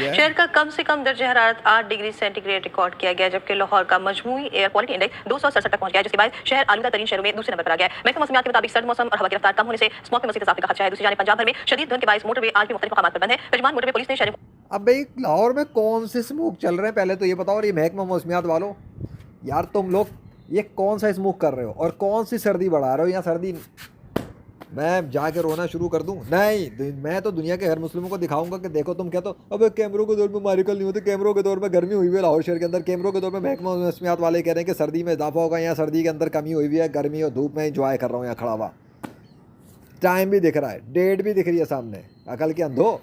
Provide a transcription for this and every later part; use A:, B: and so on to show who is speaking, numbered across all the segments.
A: गया है।
B: शहर का कम से कम दर्जा हरारत 8 डिग्री सेंटीग्रेड रिकॉर्ड किया गया, जबकि लाहौर का मजमूई एयर क्वालिटी इंडेक्स 267 तक पहुंच गया, जिसके बाद शहर आलूदा तरीन शहरों में दूसरे नंबर पर आ गया है। महकमा मौसमियात के मुताबिक सर्द मौसम और हवा की रफ्तार कम होने से स्मॉग में मज़ीद इजाफे का खदशा है। दूसरी जानिब पंजाब भर में शदीद धुंध के बायस मोटरवे आज भी मुख्तलिफ मकामात पर बंद है। कजमान मोटरवे पुलिस ने शहर
A: अब भाई लाहौर में कौन से स्मोक चल रहे हैं पहले तो ये बताओ। और ये महकमा मौसमियात वालों, यार तुम लोग ये कौन सा स्मोक कर रहे हो और कौन सी सर्दी बढ़ा रहे हो? यहाँ सर्दी मैं जाके रोना शुरू कर दूं? नहीं, मैं तो दुनिया के हर मुस्लिमों को दिखाऊंगा कि देखो तुम क्या तो अब कैमरों के दौर में मारिकल नहीं होते, कैमरों के दौर में गर्मी हुई हुई है लाहौर शहर के अंदर, कैमरों के दौर में महकमा मौसमियात वाले कह रहे हैं कि सर्दी में इजाफा होगा, यहाँ सर्दी के अंदर कमी हुई हुई है, गर्मी और धूप में इंजॉय कर रहा हूँ यहाँ खड़ा हुआ। टाइम भी दिख रहा है, डेट भी दिख रही है सामने, अकल के अंधो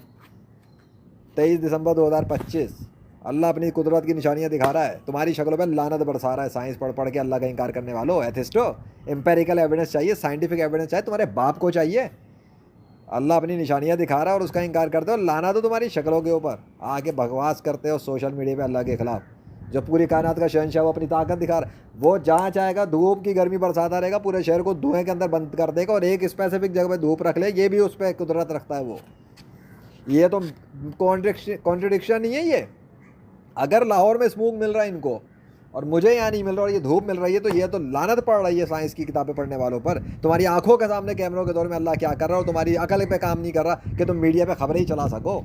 A: 23 दिसंबर 2025। अल्लाह अपनी कुदरत की निशानियां दिखा रहा है, तुम्हारी शक्लों पर लानत बरसा रहा है। साइंस पढ़ पढ़ के अल्लाह का इनकार करने वालों, एथिस्टो, एम्पेरिकल एविडेंस चाहिए, साइंटिफिक एविडेंस चाहिए, तुम्हारे बाप को चाहिए। अल्लाह अपनी निशानियां दिखा रहा है और उसका इनकार करते हो, लाना तो तुम्हारी शक्लों के ऊपर आके बकवास करते हो सोशल मीडिया पे अल्लाह के खिलाफ। जो पूरी कायनात का शहंशाह वो अपनी ताकत दिखा रहा है, वो जहाँ चाहेगा धूप की गर्मी बरसाता रहेगा, पूरे शहर को धुएं के अंदर बंद कर देगा और एक स्पेसिफिक जगह पे धूप रख ले, ये भी उस पर कुदरत रखता है वो। ये तो कॉन्ट्रडिक्शन नहीं है ये। अगर लाहौर में स्मोक मिल रहा है इनको और मुझे यहाँ नहीं मिल रहा और ये धूप मिल रही है, तो ये तो लानत पड़ रही है साइंस की किताबें पढ़ने वालों पर। तुम्हारी आंखों के सामने कैमरों के दौर में अल्लाह क्या कर रहा है और तुम्हारी अकल पे काम नहीं कर रहा कि तुम मीडिया पे खबरें ही चला सको।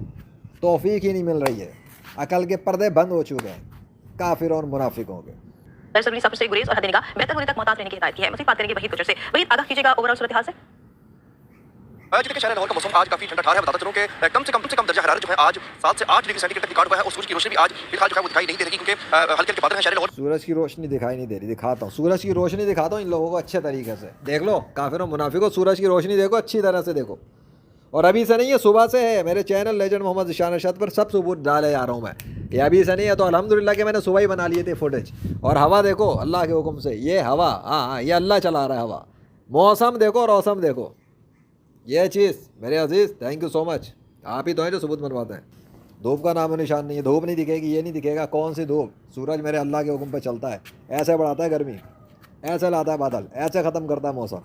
A: तौफीक ही नहीं मिल रही है, अकल के पर्दे बंद हो चुके हैं काफिर और मुनाफिकों के।
B: दरअसल सफर से गुरेज और हद निगाह बेहतर होने तक मोहतात रहने की हिदायत की है। मज़ीद बात करेंगे वहीद गुजर से। वहीद, आगाह कीजिएगा ओवरऑल सूरत हाल से।
C: जी देखिए, शहर लाहौर का मौसम आज काफी ठंडा ठहरा है। बताता चलूं कि कम से कम दर्जा हरारत जो है आज 7 से 8 डिग्री सेंटीग्रेड तक रिकॉर्ड हुआ है और सूरज की रोशनी भी आज फिलहाल जो है वो दिखाई नहीं दे रही, क्योंकि हल्के हल्के बादल हैं शहर लाहौर।
A: सूरज की रोशनी दिखाई नहीं दे रही, दिखाता हूँ सूरज की रोशनी दिखाता हूँ इन लोगों को अच्छे तरीके से। देख लो काफिर और मुनाफिकों, सूरज की रोशनी देखो अच्छी तरह से देखो। और अभी से नहीं है, सुबह से है। मेरे चैनल लेजेंड मोहम्मद ज़ीशान अरशद पर सब सबूत डाले जा रहा हूँ मैं। ये अभी से नहीं है तो अल्हम्दुलिल्लाह कि मैंने सुबह ही बना लिए थे फुटेज। और हवा देखो अल्लाह के हुक्म से, ये हवा, हाँ ये अल्लाह चला रहा है हवा। मौसम देखो और औसम देखो, ये चीज़ मेरे अजीज़, थैंक यू सो मच। आप ही तो हैं जो सबूत बनवाते हैं। धूप का नाम निशान नहीं है, धूप नहीं दिखेगी, ये नहीं दिखेगा। कौन सी धूप? सूरज मेरे अल्लाह के हुक्म पे चलता है, ऐसे बढ़ाता है गर्मी, ऐसे लाता है बादल, ऐसे ख़त्म करता है मौसम।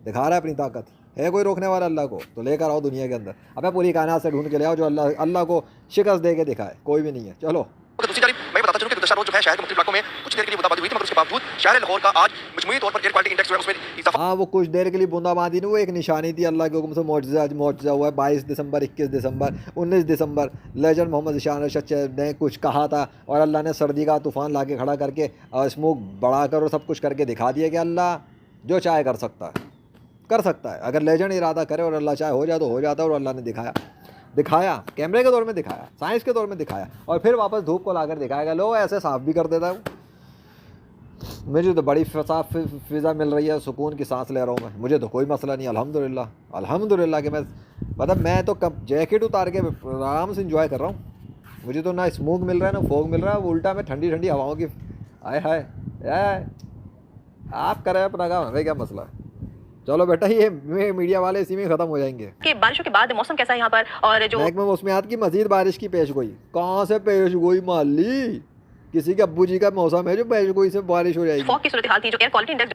A: दिखा रहा है अपनी ताकत। है कोई रोकने वाला अल्लाह को? तो लेकर आओ दुनिया के अंदर। अबे पूरी कायनात से ढूंढ के ले आओ जो अल्लाह को शिकस्त दे के दिखाए। कोई भी नहीं है। चलो
C: दूसरी जानिब मैं बताता चलूं कि गुज़श्ता रोज जो है शहर के मुख्तलिफ इलाकों में कुछ देर के लिए बूंदाबांदी हुई थी, मगर उसके बावजूद शहर लाहौर का आज मजमूई तौर पर एयर क्वालिटी इंडेक्स जो है उसमें इजाफा।
A: हाँ, वो कुछ देर के लिए बूंदाबांदी नहीं, वो एक निशानी थी अल्लाह के हुक्म से। मुआजिज़ा आज मुआजिज़ा हुआ है। 22 दिसंबर, 21 दिसंबर, 19 दिसंबर लेजेंड मोहम्मद ज़ीशान अरशद ने कुछ कहा था और अल्लाह ने सर्दी का तूफ़ान ला के खड़ा करके स्मोक बढ़ाकर और सब कुछ करके दिखा दिया कि अल्लाह जो चाहे कर सकता है। अगर लेजेंड इरादा करे और अल्लाह चाहे हो जाए तो हो जाता है। और अल्लाह ने दिखाया कैमरे के दौर में दिखाया, साइंस के दौर में दिखाया, और फिर वापस धूप को लाकर दिखाएगा। लो ऐसे साफ भी कर देता हूँ। मुझे तो बड़ी साफ फिज़ा मिल रही है, सुकून की सांस ले रहा हूँ मैं। मुझे तो कोई मसला नहीं, अल्हम्दुलिल्लाह कि मैं तो कब जैकेट उतार के आराम से इंजॉय कर रहा हूँ। मुझे तो ना स्मोक मिल रहा है ना फोग मिल रहा है, वो उल्टा मैं ठंडी ठंडी हवाओं की हाय आप करें अपना काम, हमें क्या मसला है। चलो बेटा, ये मीडिया वाले इसी में ख़त्म हो जाएंगे।
B: कि बारिशों के बाद मौसम कैसा है यहाँ पर? और जो
A: महकमा मौसमियात की मजीद बारिश की पेश गोई, कहाँ से पेश गोई माली? किसी के अब्बू जी का मौसम है जो पेश गोई से बारिश हो जाएगी।
B: फॉग की सूरत हाल थी, जो एयर क्वालिटी इंडेक्स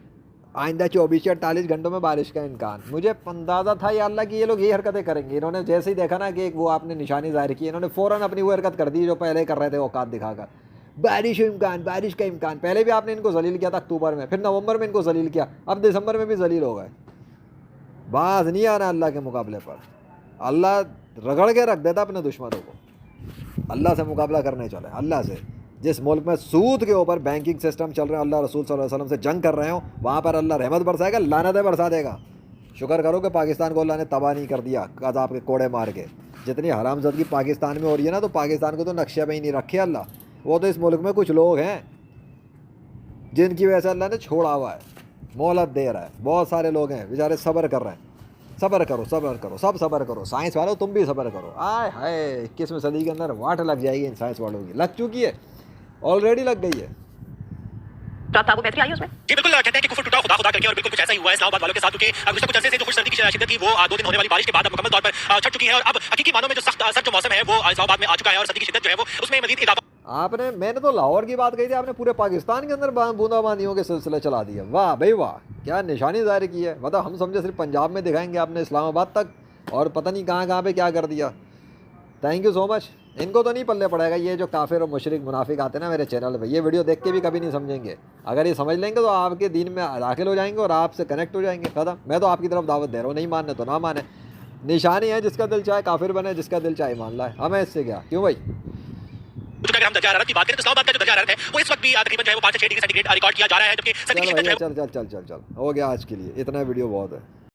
A: आइंदा 24 से 48 घंटों में बारिश का इम्कान। मुझे अंदाज़ा था या अल्लाह की ये लोग ये हरकतें करेंगे। इन्होंने जैसे ही देखा ना कि वो आपने निशानी जाहिर की, इन्होंने फ़ौरन अपनी वो हरकत कर दी जो पहले कर रहे थे औकात दिखाकर। बारिश का इम्कान। पहले भी आपने इनको जलील किया था अक्टूबर में, फिर नवंबर में इनको जलील किया, अब दिसंबर में भी जलील हो गए। बाज नहीं आना अल्लाह के मुकाबले पर। अल्लाह रगड़ के रख देता अपने दुश्मनों को। अल्लाह से मुकाबला करने चले, अल्लाह से। जिस मुल्क में सूद के ऊपर बैंकिंग सिस्टम चल रहे हैं, अल्लाह रसूल सल्लल्लाहु अलैहि वसल्लम से जंग कर रहे हो, वहाँ पर अल्लाह रहमत बरसाएगा, लानतें बरसा देगा। शुक्र करो कि पाकिस्तान को अल्लाह ने तबाह नहीं कर दिया अज़ाब के कोड़े मार के। जितनी हरामज़दगी पाकिस्तान में हो रही है ना, तो पाकिस्तान को तो नक्शे में ही नहीं रखे अल्लाह। वो तो इस मुल्क में कुछ लोग हैं जिनकी वजह से अल्लाह ने छोड़ा हुआ है, मोहलत दे रहा है। बहुत सारे लोग हैं बेचारे सब्र कर रहे हैं। सब्र करो, सब सब्र करो। साइंस वालों तुम भी सब्र करो। आय हाय 21वीं सदी के अंदर वाट लग जाएगी इन साइंस वालों की। लग चुकी है, ऑलरेडी लग गई है।
B: था वो बेहतरी आई उसमें।
C: जी बिल्कुल, कहते हैं कि कुफर टूटा खुदा करके, और बिल्कुल कुछ ऐसा ही हुआ है इस्लामाबाद वालों के साथ, क्योंकि गुज़श्ता कुछ अरसे से जो खुश सर्दी की शिद्दत थी वो 2 दिन होने वाली बारिश के बाद अब मुकम्मल तौर पर छट चुकी है। और अब हकीकी मानों में जो सख्त सर्द जो मौसम है वो इस्लामाबाद में आ चुका है और सर्दी की शिद्दत जो है वो उसमें मज़ीद इजाफा।
A: मैंने तो लाहौर की बात कही थी, आपने पूरे पाकिस्तान के अंदर बूंदाबांदियों के सिलसिले चला दिया। वाह भाई वाह, क्या निशानी जाहिर की है। मतलब हम समझे सिर्फ पंजाब में दिखाएंगे, आपने इस्लामाबाद तक और पता नहीं कहाँ पे क्या कर दिया। Thank you so much. इनको तो नहीं पल्ले पड़ेगा। ये जो काफिर और मुशरिक मुनाफिक आते हैं ना मेरे चैनल पे, ये वीडियो देख के भी कभी नहीं समझेंगे। अगर ये समझ लेंगे तो आपके दीन में दाखिल हो जाएंगे और आपसे कनेक्ट हो जाएंगे। खत्म। मैं तो आपकी तरफ दावत दे रहा हूँ, नहीं मानने तो ना माने। निशानी है, जिसका दिल चाहे काफिर बने, जिसका दिल चाहे मान लाए, हमें इससे क्या। क्यों भाई?
C: अगर हम दर्जा हरारत की बात करें तो इस्लामाबाद का जो दर्जा हरारत है वो इस वक्त भी तकरीबन जो है वो 5 से 6 डिग्री सेंटीग्रेड रिकॉर्ड किया जा रहा है, जबकि सर्दी की
A: चल
C: शिद्दत जो
A: भैया,
C: है
A: चल, हो गया आज के लिए इतना। वीडियो बहुत है।